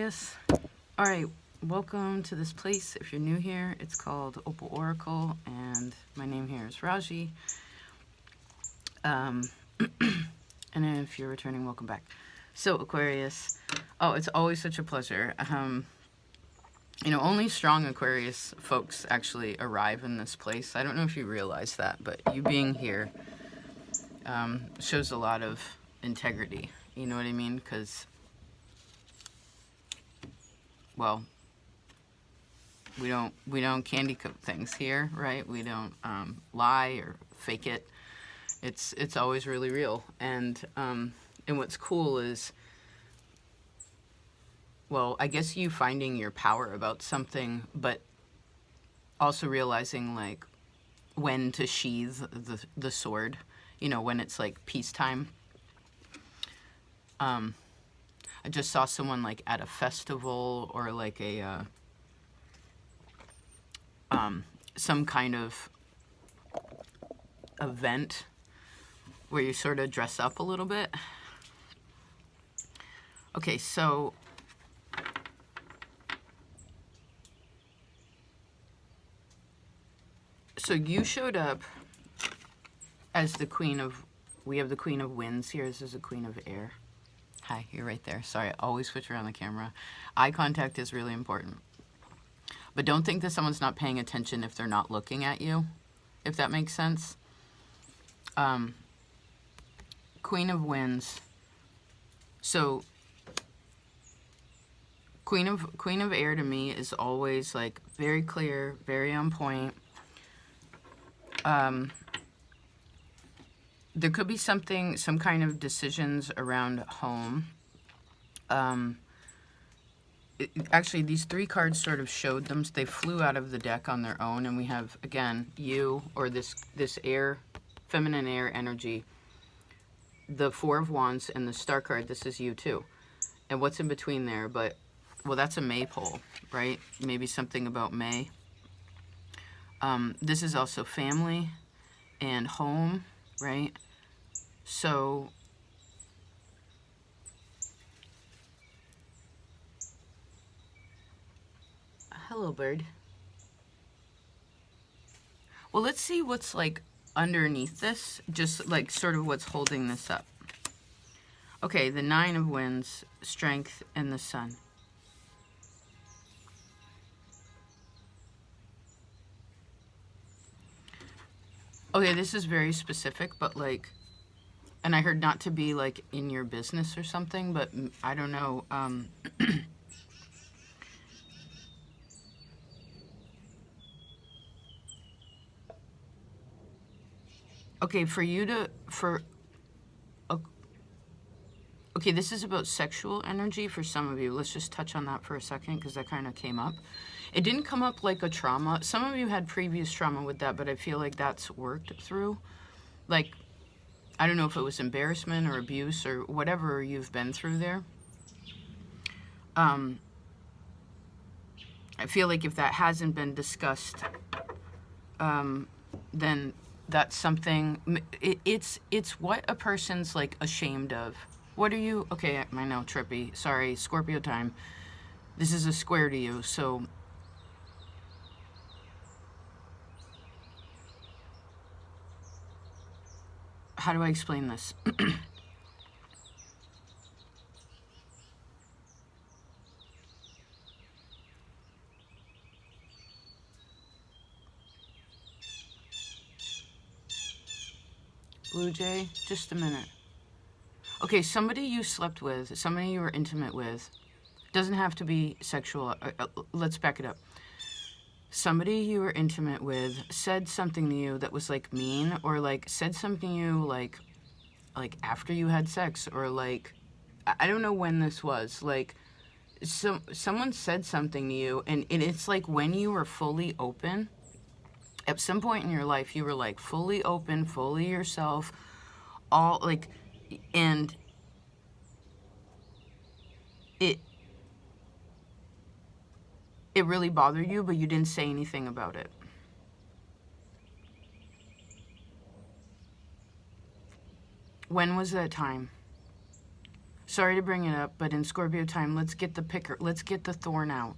Aquarius. All right, welcome to this place. If you're new here, it's called Opal Oracle, and my name here is Raaji. And if you're returning, welcome back. So Aquarius, oh, it's always such a pleasure. Only strong Aquarius folks actually arrive in this place. I don't know if you realize that, but you being here shows a lot of integrity. You know what I mean? Because, well, we don't candy coat things here, right? We don't lie or fake it. It's always really real. And what's cool is, well, I guess you finding your power about something, but also realizing like when to sheathe the sword, when it's like peacetime. I just saw someone like at a festival or like a some kind of event where you sort of dress up a little bit. Okay, so you showed up as the Queen of, we have the Queen of Winds here. This is the Queen of Air. Hi, you're right there. Sorry, I always switch around the camera. Eye contact is really important. But don't think that someone's not paying attention if they're not looking at you, if that makes sense. Queen of Winds. So Queen of Air to me is always like very clear, very on point. There could be some kind of decisions around home. Actually, these three cards sort of showed them. They flew out of the deck on their own, and we have, again, you, or this air, feminine air energy, the Four of Wands, and the Star card. This is you too. And what's in between there? But, well, that's a maypole, right? Maybe something about May. This is also family and home, right? So hello, bird. Well, let's see what's like underneath this, just like sort of what's holding this up. Okay, the Nine of Wands, strength, and the Sun. Okay, this is very specific, but like, and I heard not to be like in your business or something, but I don't know. Okay, okay, this is about sexual energy for some of you. Let's just touch on that for a second because that kind of came up. It didn't come up like a trauma. Some of you had previous trauma with that, but I feel like that's worked through. Like, I don't know if it was embarrassment or abuse or whatever you've been through there. I feel like if that hasn't been discussed, then that's something, it's what a person's like ashamed of. What are you, okay, I know, trippy, sorry, Scorpio time. This is a square to you, so how do I explain this? Blue Jay, just a minute. Okay, somebody you slept with, somebody you were intimate with, doesn't have to be sexual. Let's back it up. Somebody you were intimate with said something to you that was like mean, or like said something to you like after you had sex, or like, I don't know when this was, like someone said something to you, and it's like when you were fully open, at some point in your life, you were like fully open, fully yourself, all like, and it really bothered you, but you didn't say anything about it. When was that time? Sorry to bring it up, but in Scorpio time, let's get the picker. Let's get the thorn out.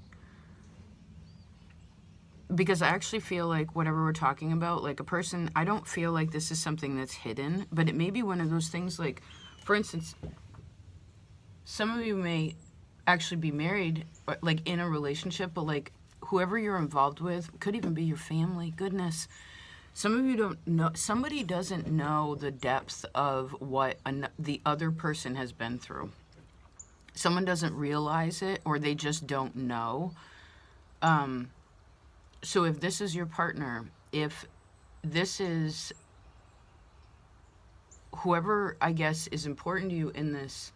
Because I actually feel like whatever we're talking about, like a person, I don't feel like this is something that's hidden, but it may be one of those things like, for instance, some of you may actually be married, or like in a relationship, but like whoever you're involved with could even be your family. Goodness. Some of you don't know, somebody doesn't know the depth of what the other person has been through. Someone doesn't realize it, or they just don't know. So if this is your partner, if this is whoever, I guess, is important to you in this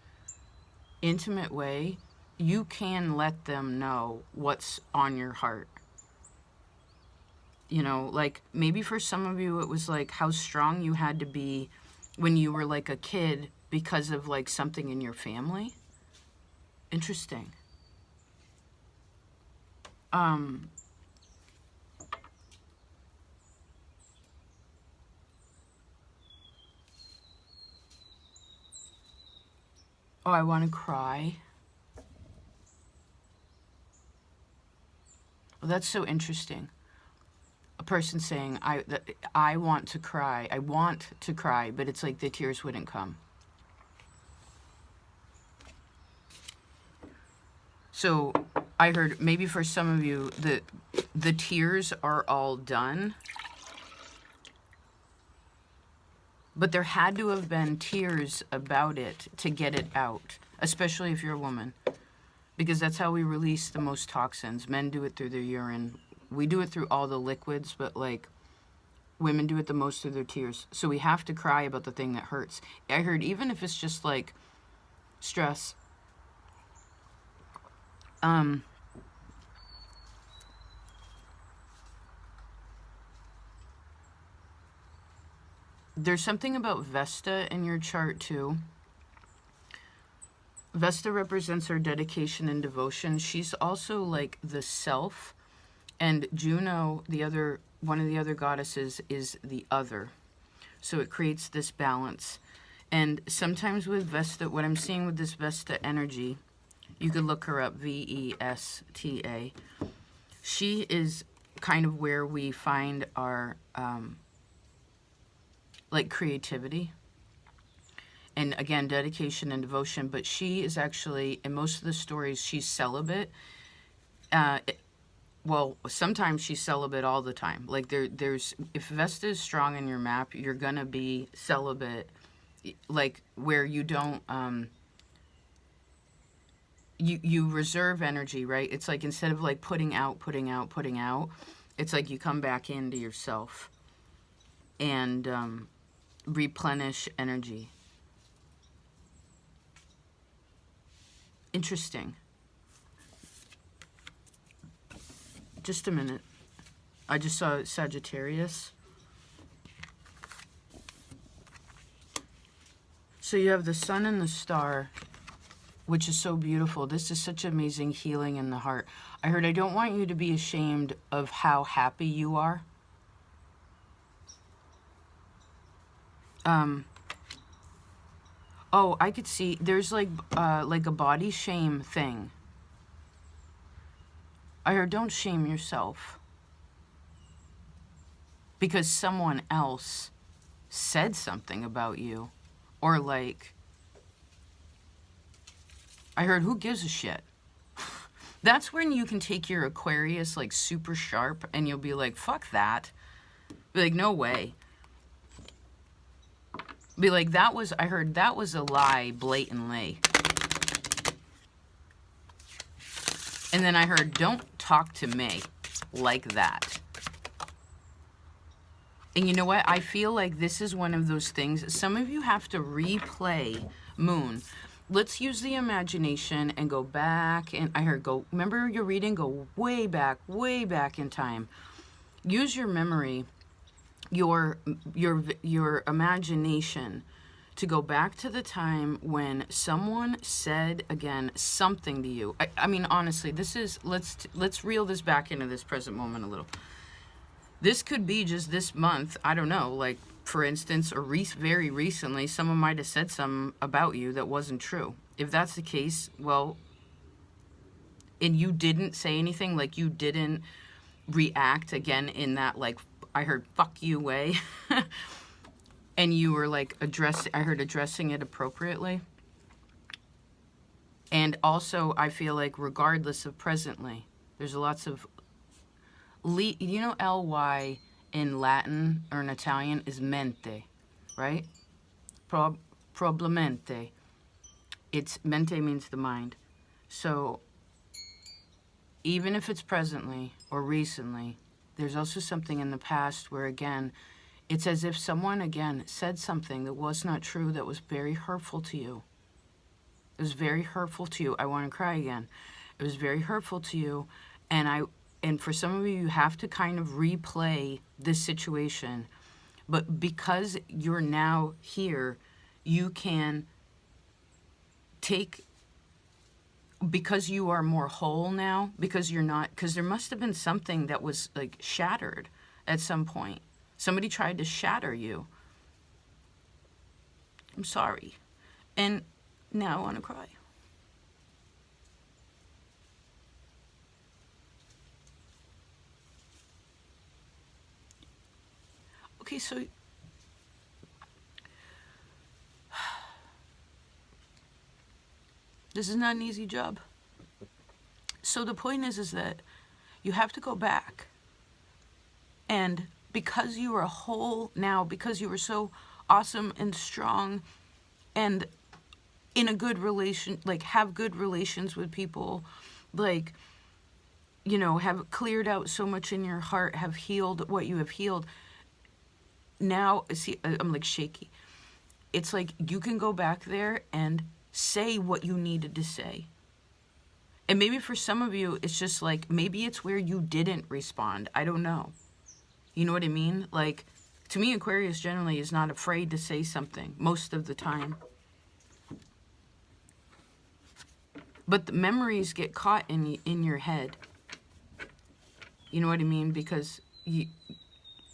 intimate way, you can let them know what's on your heart. You know, like maybe for some of you, it was like how strong you had to be when you were like a kid because of like something in your family. Interesting. Oh, I want to cry. Well, that's so interesting. A person saying, I want to cry. I want to cry, but it's like the tears wouldn't come. So I heard maybe for some of you, the tears are all done. But there had to have been tears about it to get it out, especially if you're a woman. Because that's how we release the most toxins. Men do it through their urine. We do it through all the liquids, but like women do it the most through their tears. So we have to cry about the thing that hurts. I heard even if it's just like stress. There's something about Vesta in your chart too. Vesta represents our dedication and devotion. She's also like the self, and Juno, one of the other goddesses, is the other. So it creates this balance. And sometimes with Vesta, what I'm seeing with this Vesta energy, you could look her up, Vesta. She is kind of where we find our like creativity. And again, dedication and devotion. But she is actually, in most of the stories, she's celibate. Well, sometimes she's celibate all the time. Like there's, if Vesta is strong in your map, you're going to be celibate, like where you don't, you reserve energy, right? It's like instead of like putting out, it's like you come back into yourself and replenish energy. Interesting. Just a minute. I just saw Sagittarius. So you have the sun and the star, which is so beautiful. This is such amazing healing in the heart. I heard, I don't want you to be ashamed of how happy you are. Oh, I could see there's like a body shame thing. I heard, don't shame yourself because someone else said something about you, or like, I heard, who gives a shit? That's when you can take your Aquarius like super sharp and you'll be like, fuck that. Be like, no way. Be like, I heard that was a lie blatantly. And then I heard, don't talk to me like that. And you know what? I feel like this is one of those things. Some of you have to replay Moon. Let's use the imagination and go back. And I heard, remember your reading? Go way back in time. Use your memory, your imagination to go back to the time when someone said again something to you. I mean, honestly, this is, let's reel this back into this present moment a little. This could be just this month. I don't know, like for instance, or very recently, someone might have said something about you that wasn't true. If that's the case, well, and you didn't say anything, like you didn't react again in that, like, I heard fuck you way, and you were like addressing it appropriately. And also, I feel like regardless of presently, there's lots of, you know, ly in Latin or in Italian is mente, right? Probablemente. It's mente means the mind. So even if it's presently or recently, there's also something in the past where, again, it's as if someone, again, said something that was not true, that was very hurtful to you. It was very hurtful to you. I want to cry again. It was very hurtful to you. And for some of you, you have to kind of replay this situation. But because you're now here, you can take, because you are more whole now, because you're not, because there must have been something that was like shattered at some point. Somebody tried to shatter you. I'm sorry. And now I want to cry. Okay, so this is not an easy job. So the point is that you have to go back. And because you are whole now, because you were so awesome and strong and in a good relation, like have good relations with people, like, you know, have cleared out so much in your heart, have healed what you have healed. Now, see, I'm like shaky. It's like you can go back there and say what you needed to say. And maybe for some of you, it's just like, maybe it's where you didn't respond. I don't know. You know what I mean? Like, to me, Aquarius generally is not afraid to say something most of the time. But the memories get caught in your head. You know what I mean? Because,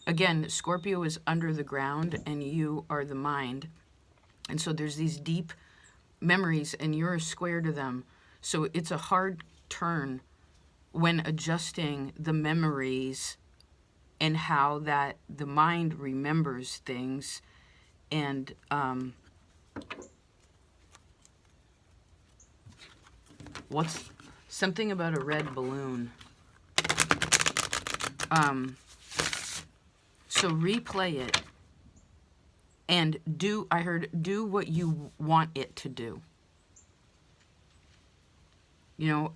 again, Scorpio is under the ground and you are the mind. And so there's these deep memories and you're a square to them. So it's a hard turn when adjusting the memories and how that the mind remembers things. And what's something about a red balloon? So replay it and do what you want it to do. You know,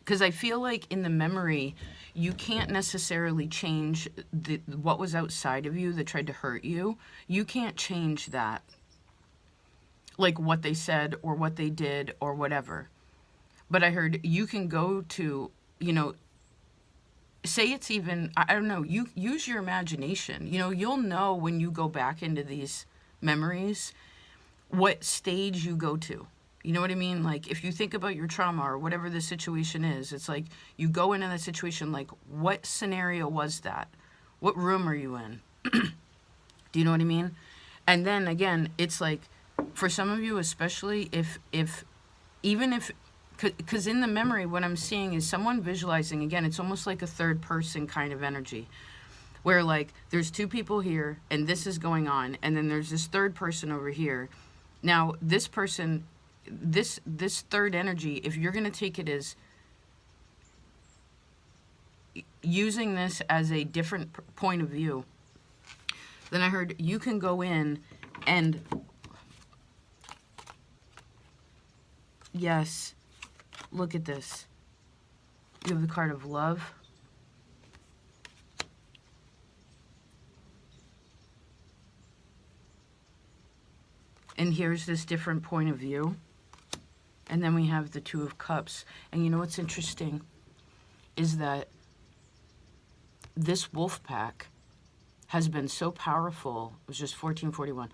because I feel like in the memory, you can't necessarily change what was outside of you that tried to hurt you. You can't change that. Like what they said or what they did or whatever. But I heard you can go to, you know, say it's even, I don't know, you use your imagination. You know, you'll know when you go back into these memories what stage you go to. You know what I mean? Like, if you think about your trauma or whatever the situation is, it's like you go into that situation, like, what scenario was that? What room are you in? Do you know what I mean? And then, again, it's like, for some of you, especially if because in the memory, what I'm seeing is someone visualizing, again, it's almost like a third person kind of energy. Where, like, there's two people here, and this is going on, and then there's this third person over here. Now, this person, this third energy, if you're going to take it as using this as a different point of view, then I heard you can go in and, yes, look at this. You have the card of love. And here's this different point of view. And then we have the Two of Cups. And you know what's interesting is that this wolf pack has been so powerful. It was just 1441.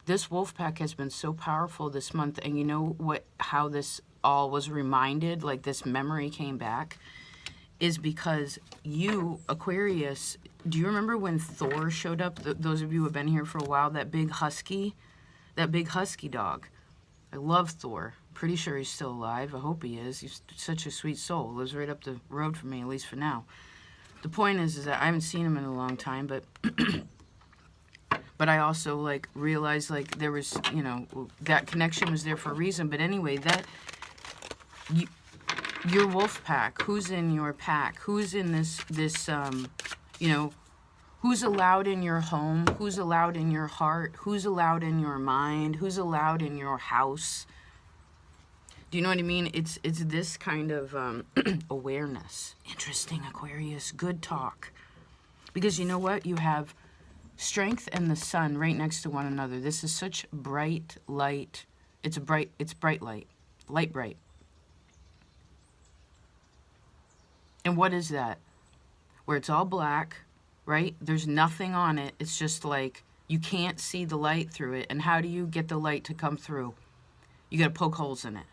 This wolf pack has been so powerful this month. And you know how this all was reminded, like this memory came back, is because you, Aquarius, do you remember when Thor showed up? Those of you who have been here for a while, that big husky dog. I love Thor. Pretty sure he's still alive. I hope he is. He's such a sweet soul. Lives right up the road from me, at least for now. The point is that I haven't seen him in a long time, but but I also like realized like there was, you know, that connection was there for a reason. But anyway, that your wolf pack, who's in your pack, who's in this you know, who's allowed in your home, who's allowed in your heart, who's allowed in your mind, who's allowed in your house. Do you know what I mean? It's this kind of awareness. Interesting, Aquarius. Good talk. Because you know what? You have strength and the sun right next to one another. This is such bright light. It's bright light. Light bright. And what is that? Where it's all black, right? There's nothing on it. It's just like you can't see the light through it. And how do you get the light to come through? You got to poke holes in it.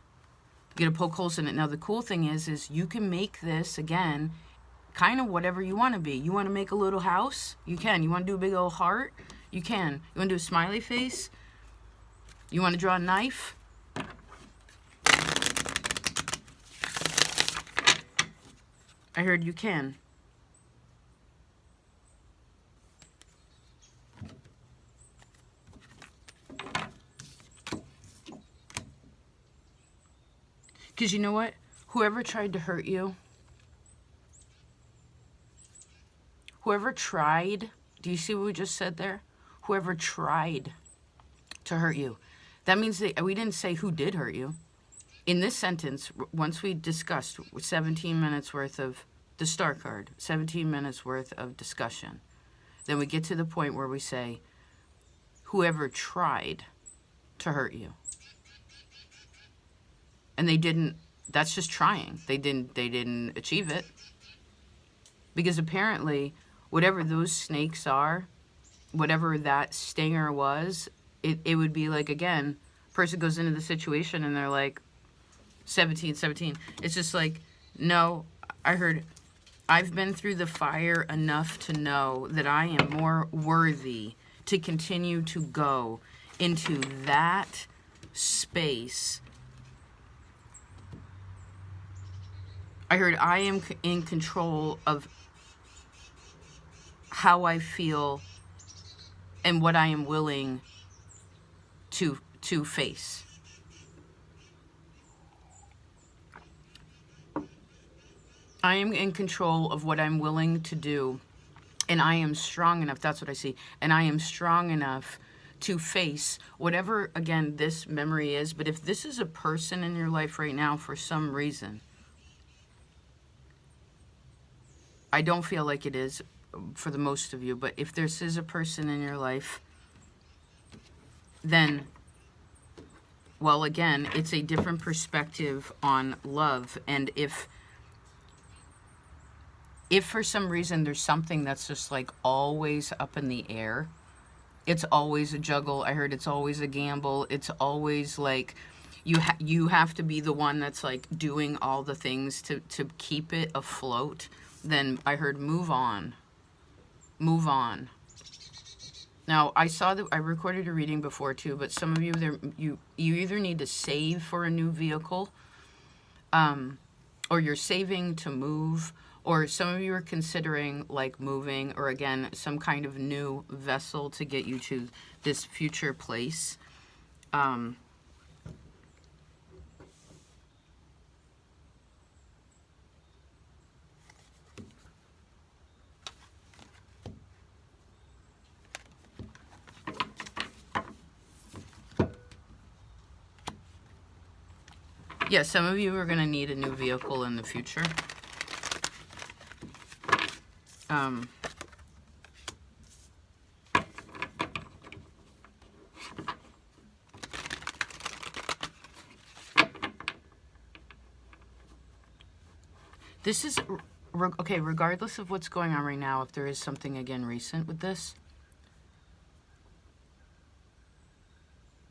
You got to poke holes in it. Now, the cool thing is you can make this, again, kind of whatever you want to be. You want to make a little house? You can. You want to do a big old heart? You can. You want to do a smiley face? You want to draw a knife? I heard you can. Because you know what? Whoever tried to hurt you, whoever tried, do you see what we just said there? Whoever tried to hurt you. That means that we didn't say who did hurt you. In this sentence, once we discussed 17 minutes worth of the star card, 17 minutes worth of discussion, then we get to the point where we say, whoever tried to hurt you. And they didn't, that's just trying. They didn't achieve it. Because apparently, whatever those snakes are, whatever that stinger was, it would be like, again, person goes into the situation and they're like, 17. It's just like, no, I heard, I've been through the fire enough to know that I am more worthy to continue to go into that space. I heard I am in control of how I feel and what I am willing to face. I am in control of what I'm willing to do, and I am strong enough, that's what I see, and I am strong enough to face whatever, again, this memory is. But if this is a person in your life right now for some reason, I don't feel like it is for the most of you, but if this is a person in your life, then, well, again, it's a different perspective on love. And if for some reason there's something that's just like always up in the air, it's always a juggle. I heard it's always a gamble. It's always like you have to be the one that's like doing all the things to keep it afloat. Then I heard move on. Move on. Now, I saw that I recorded a reading before too, but some of you there you either need to save for a new vehicle, or you're saving to move, or some of you are considering like moving, or again, some kind of new vessel to get you to this future place. Yeah, some of you are going to need a new vehicle in the future. This is, okay, regardless of what's going on right now, if there is something, again, recent with this,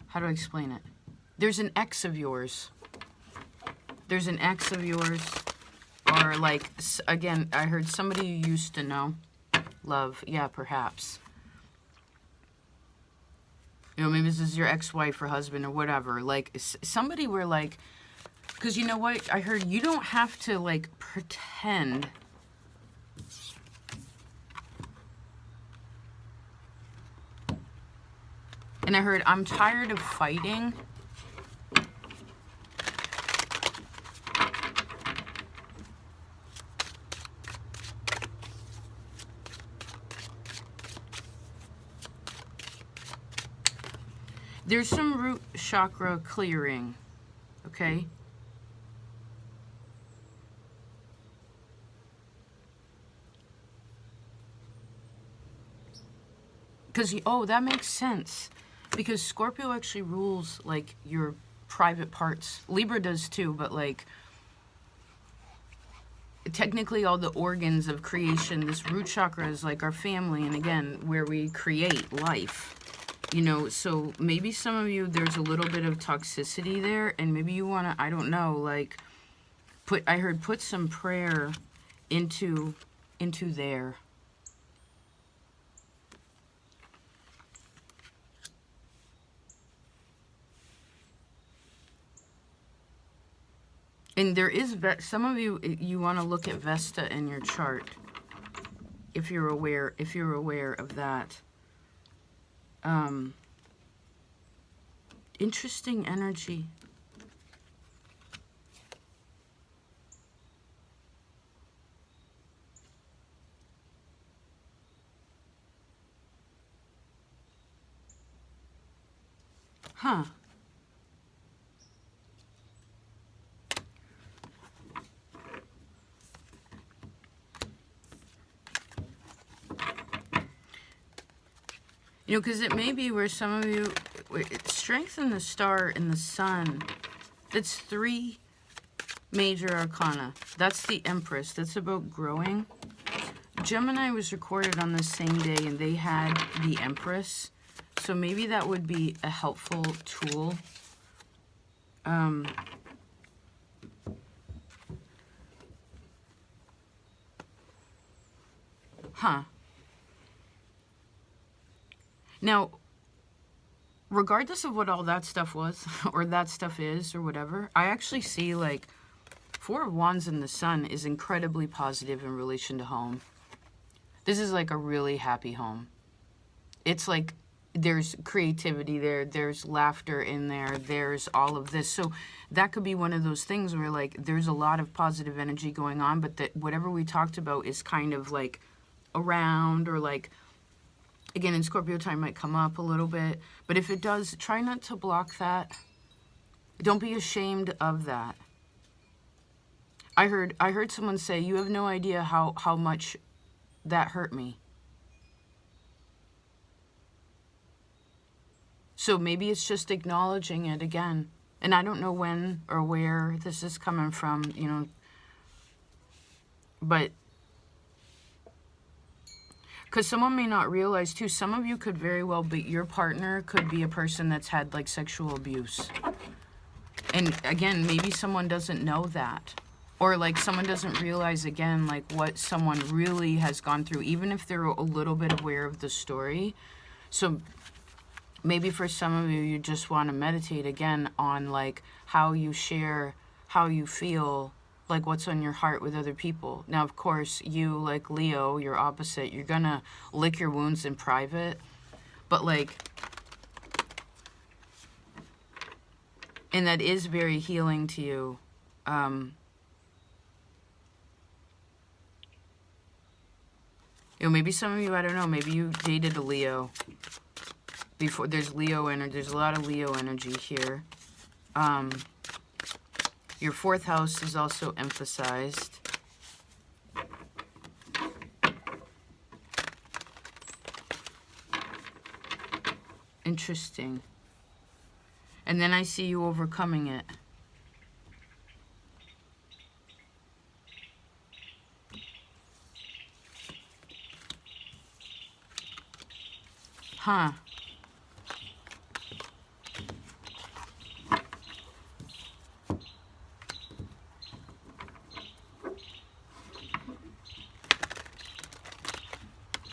how do I explain it? There's an ex of yours. There's an ex of yours Or like, again, I heard somebody you used to know. Love, yeah, perhaps. You know, maybe this is your ex-wife or husband or whatever. Like, somebody where like, because you know what? I heard you don't have to like pretend. And I heard, I'm tired of fighting. There's some root chakra clearing, okay? Because, oh, that makes sense. Because Scorpio actually rules, like, your private parts. Libra does too, but, like, technically all the organs of creation, this root chakra is, like, our family. And, again, where we create life. You know, so maybe some of you, there's a little bit of toxicity there. And maybe you want to, I don't know, like, I heard put some prayer into there. And there is, some of you, you want to look at Vesta in your chart. If you're aware of that. Interesting energy. Huh. You know, because it may be where some of you, strengthen the star in the sun. That's 3 major arcana. That's the Empress. That's about growing. Gemini was recorded on the same day, and they had the Empress. So maybe that would be a helpful tool. Huh. Now, regardless of what all that stuff was, or that stuff is, or whatever, I actually see, like, 4 of Wands in the Sun is incredibly positive in relation to home. This is, like, a really happy home. It's, like, there's creativity there, there's laughter in there, there's all of this. So that could be one of those things where, like, there's a lot of positive energy going on, but that whatever we talked about is kind of, like, around, or, like, again, in Scorpio time might come up a little bit. But if it does, try not to block that. Don't be ashamed of that. I heard someone say, you have no idea how much that hurt me. So maybe it's just acknowledging it again. And I don't know when or where this is coming from, you know. But because someone may not realize, too, some of you could very well be, your partner could be a person that's had, like, sexual abuse. And, again, maybe someone doesn't know that. Or, like, someone doesn't realize, again, like, what someone really has gone through, even if they're a little bit aware of the story. So maybe for some of you, you just want to meditate, again, on, like, how you share, how you feel, like, what's on your heart with other people. Now, of course, you, like Leo, you're opposite. You're going to lick your wounds in private. But, like, and that is very healing to you. You know, maybe some of you, I don't know, maybe you dated a Leo before. There's Leo energy. There's a lot of Leo energy here. Your 4th house is also emphasized. Interesting. And then I see you overcoming it. Huh.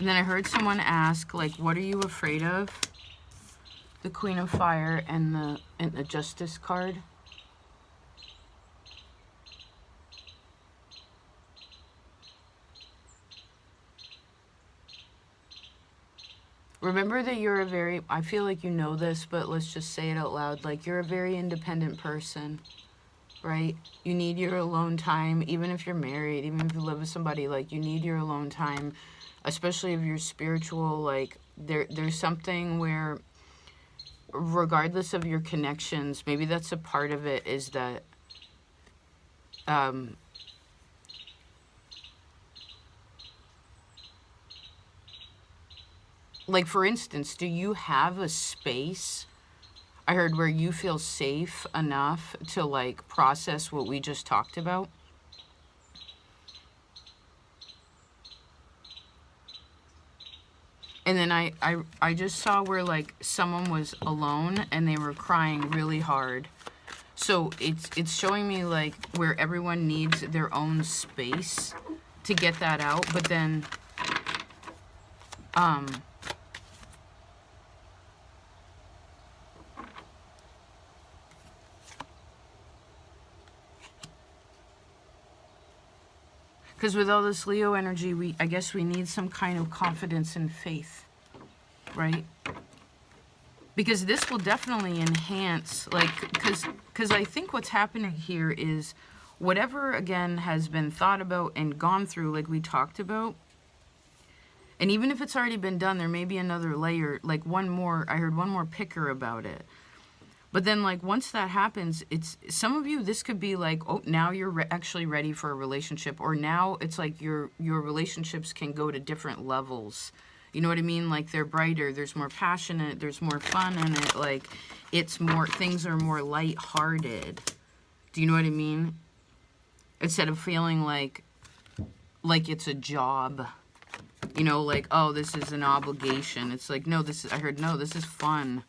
And then I heard someone ask, like, what are you afraid of? The Queen of Fire and the Justice card. Remember that you're a very, I feel like you know this, but let's just say it out loud. Like, you're a very independent person, right? You need your alone time, even if you're married, even if you live with somebody, like, you need your alone time, especially if you're spiritual. Like, there's something where, regardless of your connections, maybe that's a part of it, is that, like, for instance, do you have a space, I heard, where you feel safe enough to, like, process what we just talked about? And then I just saw where, like, someone was alone and they were crying really hard. So it's showing me, like, where everyone needs their own space to get that out. But then, because with all this Leo energy, I guess we need some kind of confidence and faith, right? Because this will definitely enhance, like, because I think what's happening here is whatever, again, has been thought about and gone through, like we talked about, and even if it's already been done, there may be another layer, like one more, I heard one more picker about it. But then, like, once that happens, it's, some of you, this could be like, oh, now you're actually ready for a relationship, or now it's like your relationships can go to different levels. You know what I mean? Like, they're brighter, there's more passionate, there's more fun in it, like, it's more, things are more lighthearted. Do you know what I mean? Instead of feeling like it's a job. You know, like, oh, this is an obligation. It's like, no, this is, I heard, no, this is fun.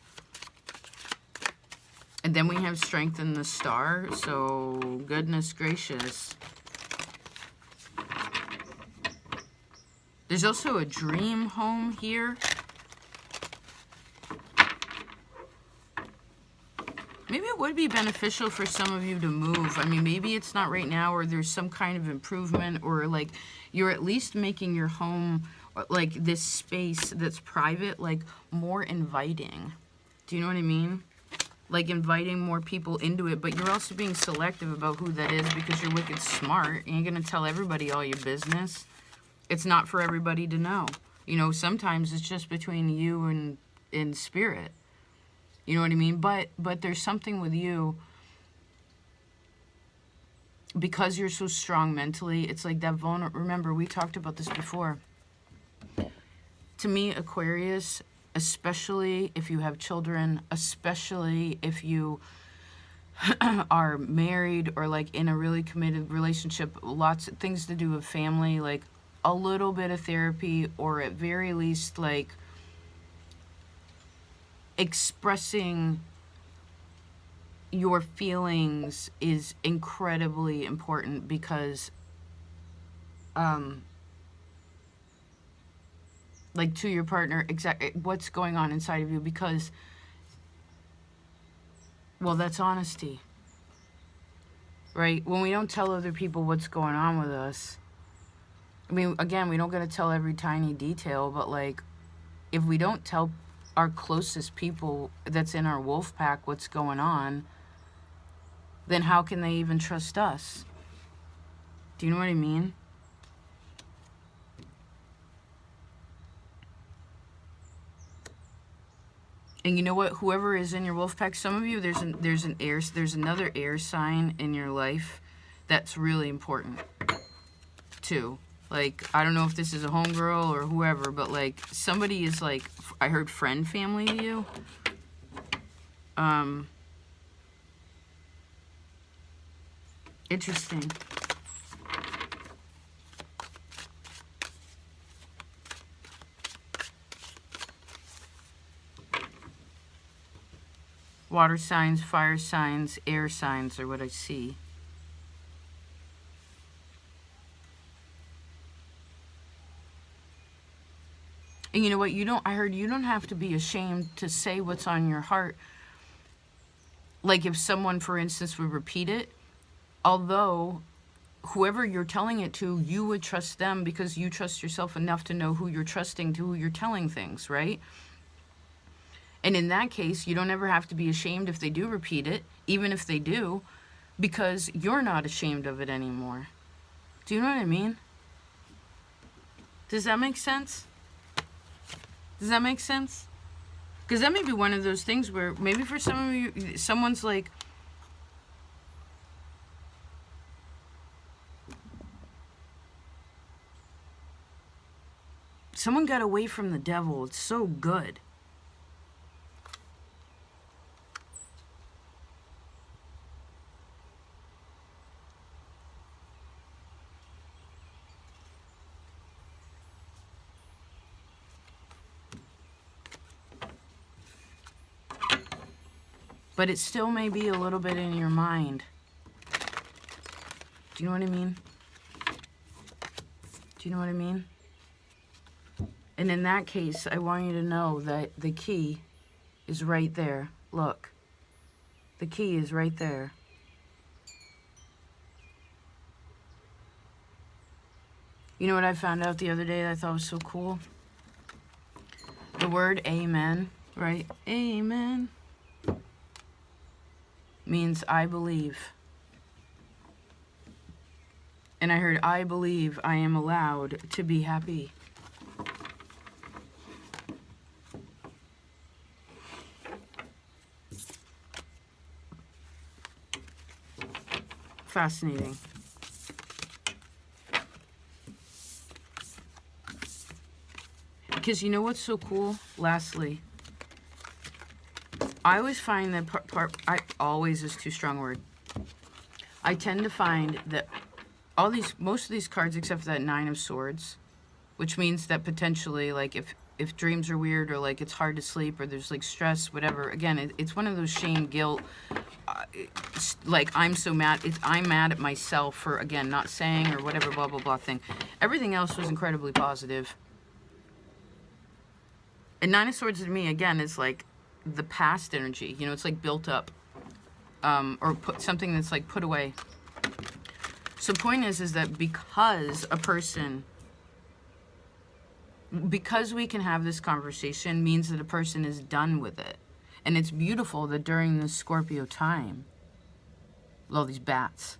And then we have strength in the star, so goodness gracious. There's also a dream home here. Maybe it would be beneficial for some of you to move. I mean, maybe it's not right now, or there's some kind of improvement, or like you're at least making your home, like this space that's private, like more inviting. Do you know what I mean? Like inviting more people into it, but you're also being selective about who that is because you're wicked smart. You ain't gonna tell everybody all your business. It's not for everybody to know. You know, sometimes it's just between you and spirit. You know what I mean? But there's something with you, because you're so strong mentally, it's like that remember, we talked about this before. To me, Aquarius, especially if you have children, especially if you are married or like in a really committed relationship, lots of things to do with family, like a little bit of therapy, or at very least like expressing your feelings is incredibly important, because like to your partner, exactly what's going on inside of you, because, well, that's honesty, right? When we don't tell other people what's going on with us, I mean, again, we don't got to tell every tiny detail, but like if we don't tell our closest people that's in our wolf pack what's going on, then how can they even trust us? Do you know what I mean? And you know what? Whoever is in your wolf pack, some of you, there's another air sign in your life that's really important too. Like, I don't know if this is a homegirl or whoever, but like somebody is like, I heard friend family to you. Interesting. Water signs, fire signs, air signs are what I see. And you know what? I heard you don't have to be ashamed to say what's on your heart. Like if someone, for instance, would repeat it, although whoever you're telling it to, you would trust them because you trust yourself enough to know who you're trusting, to who you're telling things, right? And in that case, you don't ever have to be ashamed if they do repeat it, even if they do, because you're not ashamed of it anymore. Do you know what I mean? Does that make sense? Does that make sense? Because that may be one of those things where maybe for some of you, someone's like, someone got away from the devil. It's so good. But it still may be a little bit in your mind. Do you know what I mean? Do you know what I mean? And in that case, I want you to know that the key is right there. Look. The key is right there. You know what I found out the other day that I thought was so cool? The word amen, right? Amen means I believe. And I heard, I believe I am allowed to be happy. Fascinating. Because you know what's so cool? Lastly, I always find that always is too strong a word. I tend to find that most of these cards, except for that Nine of Swords, which means that potentially, like, if dreams are weird or like it's hard to sleep or there's like stress, whatever. Again, it's one of those shame, guilt. Like I'm so mad. I'm mad at myself for again not saying or whatever blah blah blah thing. Everything else was incredibly positive. And Nine of Swords to me again is like the past energy, you know, it's like built up, or something that's like put away. So point is that because we can have this conversation means that a person is done with it. And it's beautiful that during this Scorpio time, all these bats,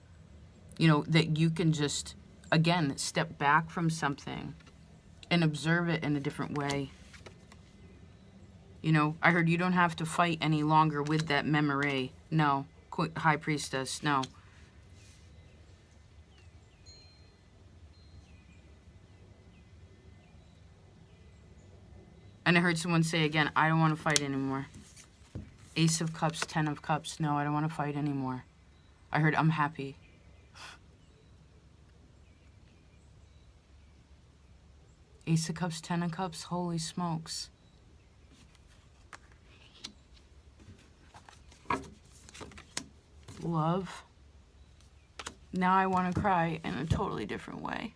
you know, that you can just, again, step back from something and observe it in a different way. You know, I heard you don't have to fight any longer with that memory. No. High Priestess, no. And I heard someone say again, I don't want to fight anymore. Ace of Cups, Ten of Cups. No, I don't want to fight anymore. I heard I'm happy. Ace of Cups, Ten of Cups. Holy smokes. Love. Now I want to cry in a totally different way.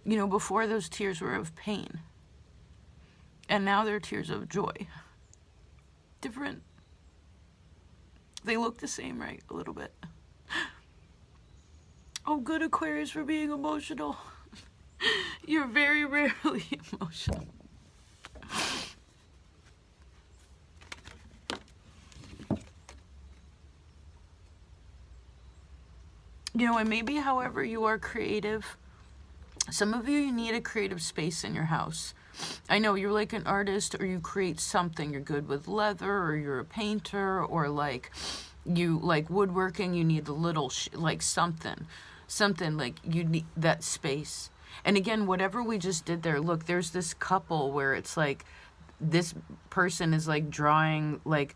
You know, before those tears were of pain. And now they're tears of joy. Different. They look the same, right? A little bit. Oh, good Aquarius for being emotional. You're very rarely emotional. You know, and maybe however you are creative, some of you need a creative space in your house. I know you're like an artist or you create something. You're good with leather or you're a painter or like you like woodworking. You need a little like something like you need that space. And again, whatever we just did there, look, there's this couple where it's like this person is like drawing like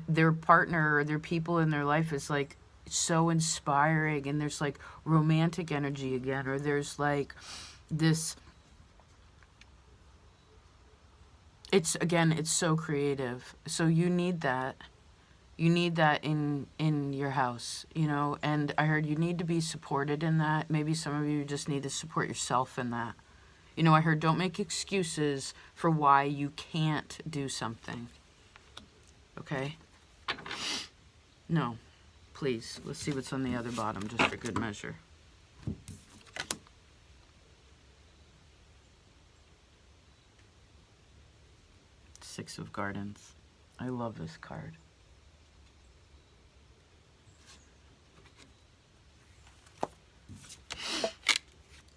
their partner or their people in their life is like so inspiring, and there's like romantic energy again, or there's like this, it's so creative. So you need that, You need that in your house, you know, and I heard you need to be supported in that. Maybe some of you just need to support yourself in that. You know, I heard don't make excuses for why you can't do something. Okay? No. Please. Let's see what's on the other bottom, just for good measure. Six of Gardens. I love this card.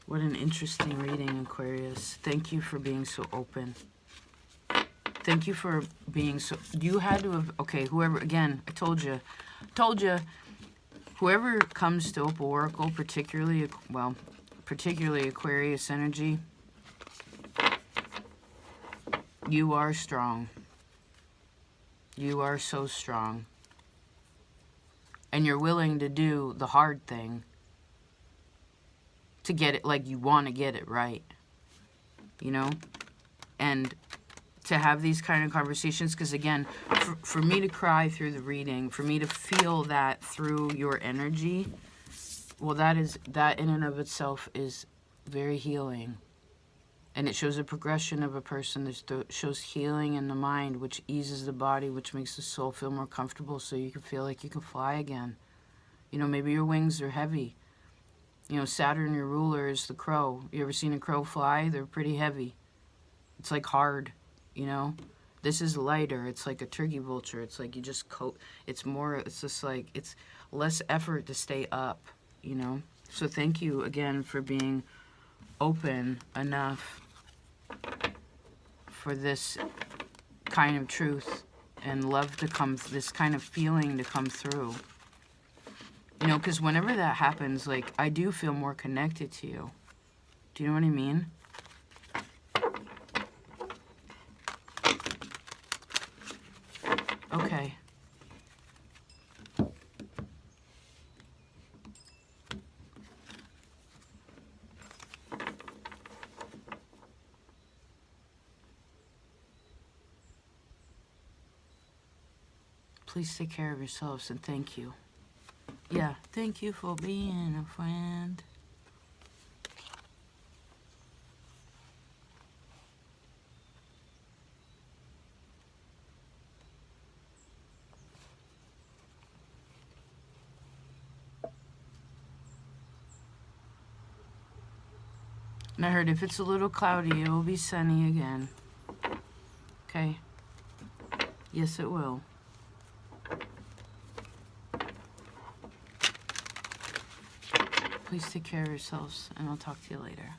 What an interesting reading, Aquarius. Thank you for being so open. Thank you for being so... You had to have... Okay, whoever... Again, I told you. Whoever comes to Opal Oracle, particularly... Well, particularly Aquarius energy, you are strong. You are so strong. And you're willing to do the hard thing to get it like you want to get it right. You know? And to have these kind of conversations, because again, for me to cry through the reading, for me to feel that through your energy, well, that in and of itself is very healing. And it shows a progression of a person. That shows healing in the mind, which eases the body, which makes the soul feel more comfortable, so you can feel like you can fly again. You know, maybe your wings are heavy. You know, Saturn, your ruler, is the crow. You ever seen a crow fly? They're pretty heavy. It's like hard, you know? This is lighter. It's like a turkey vulture. It's like you just coat. It's more, it's just like, it's less effort to stay up, you know? So thank you again for being open enough for this kind of truth and love to come, this kind of feeling to come through. You know, because whenever that happens, like, I do feel more connected to you. Do you know what I mean? Okay. Please take care of yourselves and thank you. Yeah, thank you for being a friend. And I heard if it's a little cloudy, it will be sunny again. Okay? Yes, it will. Please take care of yourselves, and I'll talk to you later.